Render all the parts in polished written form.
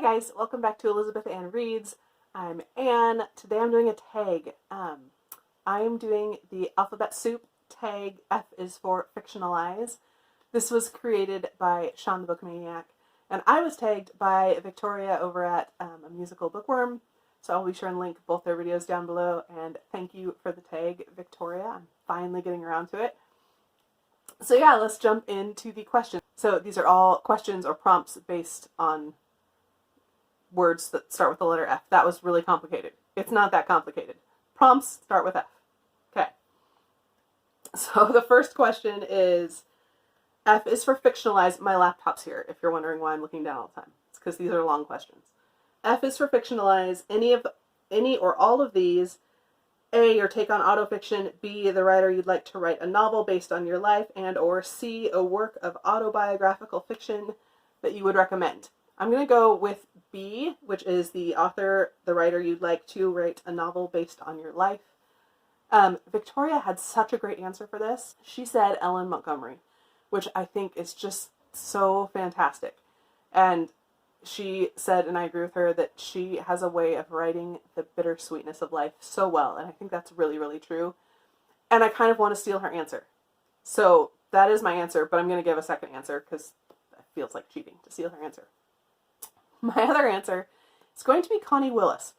guys, welcome back to Elizabeth Ann Reads. I'm Anne. Today I'm doing a tag. I'm doing the alphabet soup tag. F is for Fictionalize. This was created by Sean the Bookmaniac, and I was tagged by Victoria over at A Musical Bookworm, so I'll be sure and link both their videos down below, and thank you for the tag, Victoria. I'm finally getting around to it. So yeah, let's jump into the questions. So these are all questions or prompts based on words that start with the letter F. That was really complicated. It's not that complicated. Prompts start with F. Okay. So the first question is, F is for Fictionalize. My laptop's here, if you're wondering why I'm looking down all the time. It's because these are long questions. F is for Fictionalize. Any or all of these. A, your take on autofiction. B, the writer you'd like to write a novel based on your life. And or C, a work of autobiographical fiction that you would recommend. I'm going to go with B, which is the author, the writer you'd like to write a novel based on your life. Victoria had such a great answer for this. She said Ellen Montgomery, which I think is just so fantastic. And she said, and I agree with her, that she has a way of writing the bittersweetness of life so well. And I think that's really, really true. And I kind of want to steal her answer. So that is my answer, but I'm going to give a second answer because it feels like cheating to steal her answer. My other answer is going to be Connie Willis.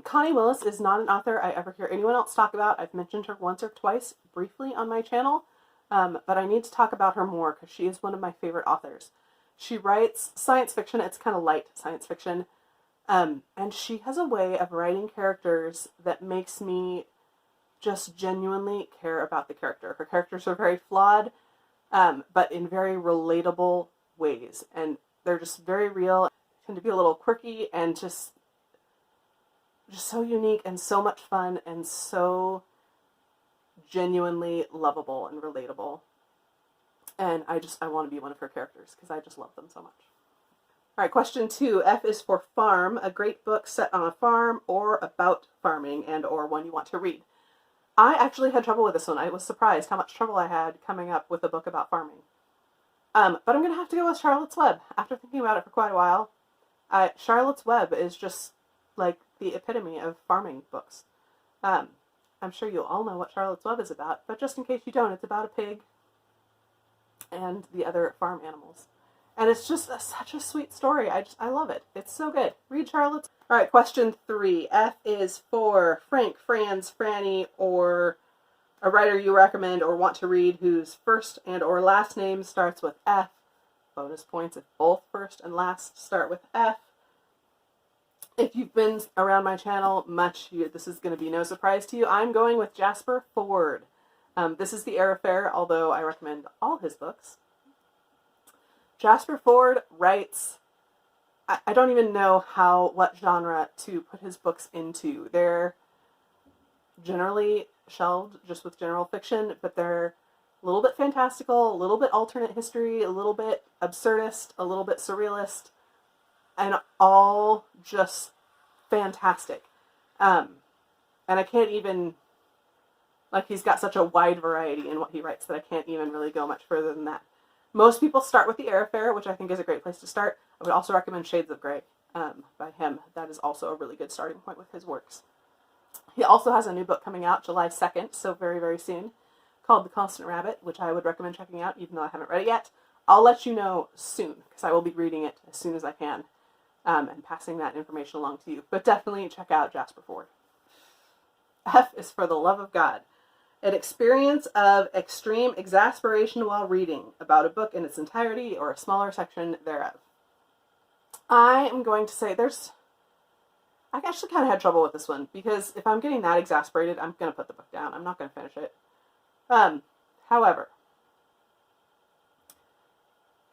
Connie Willis is not an author I ever hear anyone else talk about. I've mentioned her once or twice briefly on my channel, but I need to talk about her more because she is one of my favorite authors. She writes science fiction. It's kind of light science fiction, and she has a way of writing characters that makes me just genuinely care about the character. Her characters are very flawed, but in very relatable ways, and they're just very real. Tend to be a little quirky and just so unique and so much fun and so genuinely lovable and relatable. And I want to be one of her characters because I just love them so much. All right, question 2. F is for farm, a great book set on a farm or about farming and or one you want to read. I actually had trouble with this one. I was surprised how much trouble I had coming up with a book about farming. But I'm going to have to go with Charlotte's Web. After thinking about it for quite a while, Charlotte's Web is just like the epitome of farming books. I'm sure you all know what Charlotte's Web is about, but just in case you don't, it's about a pig and the other farm animals. And it's just such a sweet story. I love it. It's so good. Read Charlotte's. All right, question 3. F is for Frank, Franz, Franny, or a writer you recommend or want to read whose first and or last name starts with F. Bonus points if both first and last start with F. If you've been around my channel much, this is going to be no surprise to you. I'm going with Jasper Fforde. This is the Heir Affair, although I recommend all his books. Jasper Fforde writes, I don't even know what genre to put his books into. They're generally shelved just with general fiction, but they're a little bit fantastical, a little bit alternate history, a little bit absurdist, a little bit surrealist, and all just fantastic. And I can't even, he's got such a wide variety in what he writes that I can't even really go much further than that. Most people start with The Heir Affair, which I think is a great place to start. I would also recommend Shades of Grey by him. That is also a really good starting point with his works. He also has a new book coming out July 2nd, so very, very soon, called The Constant Rabbit, which I would recommend checking out, even though I haven't read it yet. I'll let you know soon, because I will be reading it as soon as I can, and passing that information along to you. But definitely check out Jasper Fforde. F is for The Love of God. An experience of extreme exasperation while reading, about a book in its entirety or a smaller section thereof. I am going to say I actually kind of had trouble with this one, because if I'm getting that exasperated, I'm going to put the book down. I'm not going to finish it. However,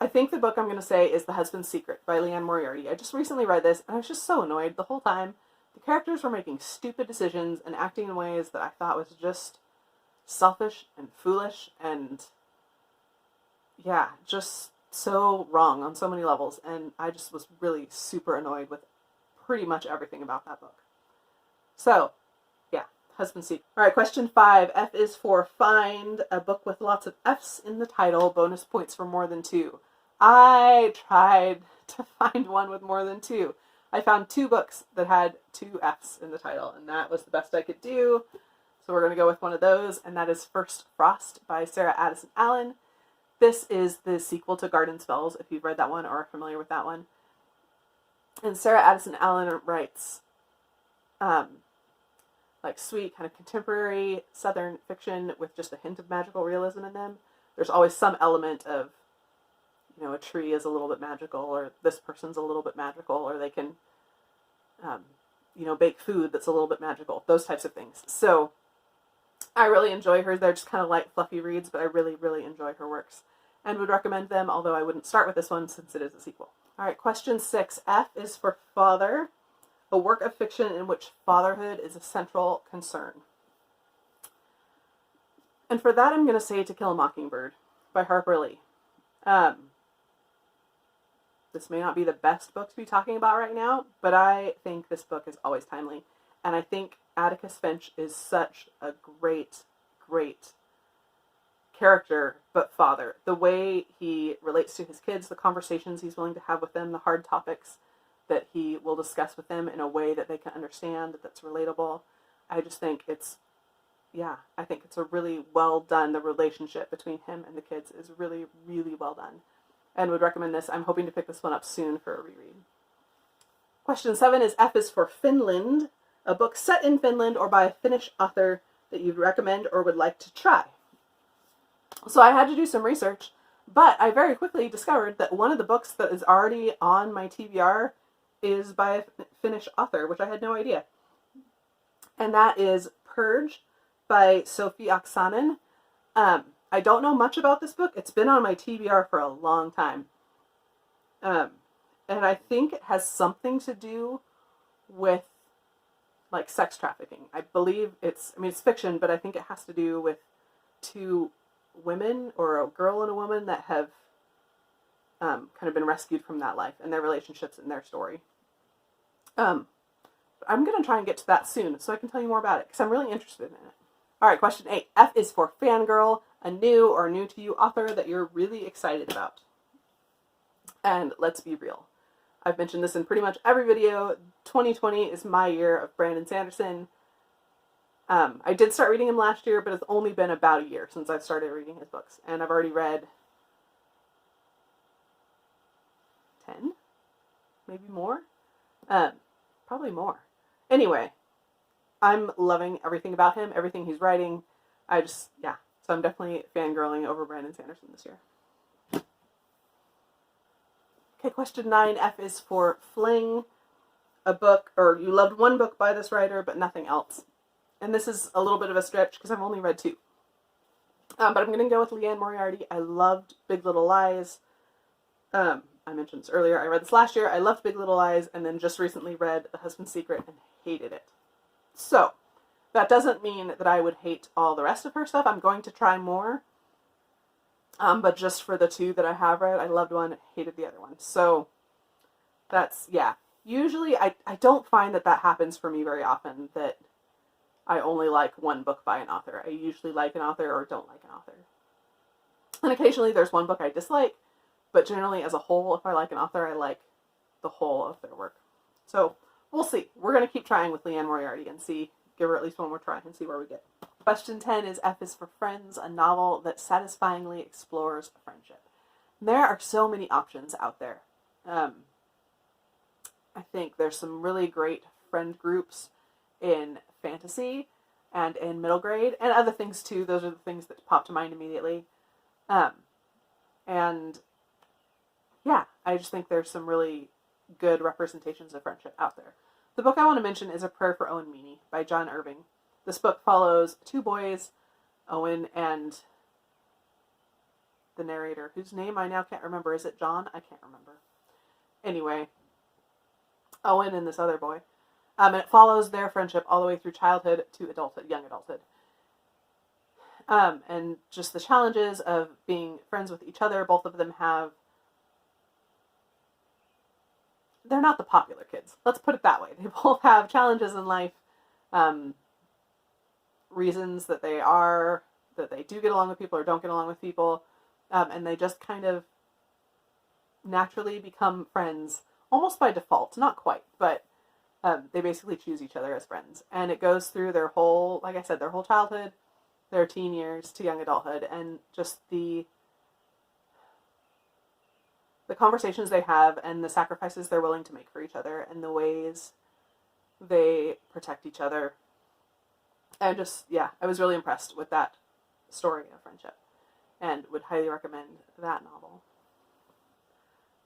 I think the book I'm going to say is The Husband's Secret by Leanne Moriarty. I just recently read this, and I was just so annoyed the whole time. The characters were making stupid decisions and acting in ways that I thought was just selfish and foolish and, yeah, just so wrong on so many levels. And I just was really super annoyed with pretty much everything about that book. So, yeah, Husband's Secret. All right, question 5. F is for Find, a book with lots of F's in the title. Bonus points for more than 2. I tried to find one with more than 2. I found 2 books that had 2 F's in the title, and that was the best I could do. So we're going to go with one of those, and that is First Frost by Sarah Addison Allen. This is the sequel to Garden Spells, if you've read that one or are familiar with that one. And Sarah Addison Allen writes like sweet, kind of contemporary Southern fiction with just a hint of magical realism in them. There's always some element of, you know, a tree is a little bit magical, or this person's a little bit magical, or they can, you know, bake food that's a little bit magical, those types of things. So I really enjoy her. They're just kind of light, fluffy reads, but I really, really enjoy her works and would recommend them, although I wouldn't start with this one since it is a sequel. All right, question 6. F is for father, a work of fiction in which fatherhood is a central concern. And for that, I'm going to say To Kill a Mockingbird by Harper Lee. This may not be the best book to be talking about right now, but I think this book is always timely. And I think Atticus Finch is such a great, great character, but father. The way he relates to his kids, the conversations he's willing to have with them, the hard topics that he will discuss with them in a way that they can understand, that's relatable. I just think it's, I think it's a really well done. The relationship between him and the kids is really, really well done. And would recommend this. I'm hoping to pick this one up soon for a reread. Question 7 is F is for Finland, a book set in Finland or by a Finnish author that you'd recommend or would like to try. So I had to do some research, but I very quickly discovered that one of the books that is already on my TBR is by a Finnish author, which I had no idea. And that is Purge by Sophie Oksanen. I don't know much about this book. It's been on my TBR for a long time. And I think it has something to do with like sex trafficking. I believe it's fiction, but I think it has to do with 2 women, or a girl and a woman, that have kind of been rescued from that life and their relationships and their story. I'm going to try and get to that soon so I can tell you more about it because I'm really interested in it. All right, question 8. F is for Fangirl, a new or new to you author that you're really excited about. And let's be real. I've mentioned this in pretty much every video. 2020 is my year of Brandon Sanderson. I did start reading him last year, but it's only been about a year since I've started reading his books. And I've already read 10? Maybe more? Probably more. Anyway, I'm loving everything about him, everything he's writing. So I'm definitely fangirling over Brandon Sanderson this year. Okay, question 9. F is for Fling, a book, or you loved one book by this writer, but nothing else. And this is a little bit of a stretch because I've only read 2. But I'm going to go with Leanne Moriarty. I loved Big Little Lies. I mentioned this earlier. I read this last year. I loved Big Little Lies, and then just recently read The Husband's Secret and hated it. So, that doesn't mean that I would hate all the rest of her stuff. I'm going to try more. But just for the 2 that I have read, I loved one, hated the other one. So, that's, Usually, I don't find that happens for me very often, that I only like one book by an author. I usually like an author or don't like an author. And occasionally there's one book I dislike, but generally as a whole, if I like an author, I like the whole of their work. So we'll see. We're going to keep trying with Leanne Moriarty and give her at least one more try and see where we get. Question 10 is F is for Friends, a novel that satisfyingly explores friendship. And there are so many options out there. I think there's some really great friend groups in fantasy and in middle grade and other things too. Those are the things that pop to mind immediately. I just think there's some really good representations of friendship out there. The book I want to mention is A Prayer for Owen Meany by John Irving. This book follows 2 boys, Owen and the narrator, whose name I now can't remember. Is it John? I can't remember. Anyway, Owen and this other boy. And it follows their friendship all the way through childhood to adulthood, young adulthood. And just the challenges of being friends with each other. Both of them they're not the popular kids. Let's put it that way. They both have challenges in life, reasons that they do get along with people or don't get along with people. And they just kind of naturally become friends almost by default. Not quite, but they basically choose each other as friends. And it goes through their whole, like I said, their whole childhood, their teen years to young adulthood, and just the conversations they have and the sacrifices they're willing to make for each other and the ways they protect each other. And just, yeah, I was really impressed with that story of friendship and would highly recommend that novel.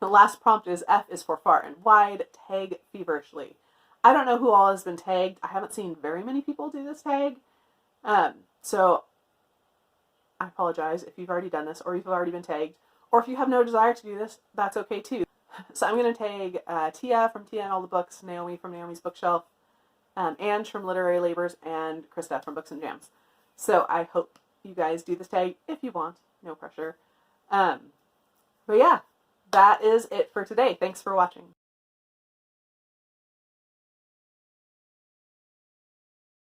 The last prompt is F is for far and wide, tag feverishly. I don't know who all has been tagged. I haven't seen very many people do this tag. So I apologize if you've already done this or if you've already been tagged. Or if you have no desire to do this, that's okay too. So I'm going to tag Tia from Tia and All the Books, Naomi from Naomi's Bookshelf, Ange from Literary Labors, and Krista from Books and Jams. So I hope you guys do this tag if you want. No pressure. But yeah, that is it for today. Thanks for watching.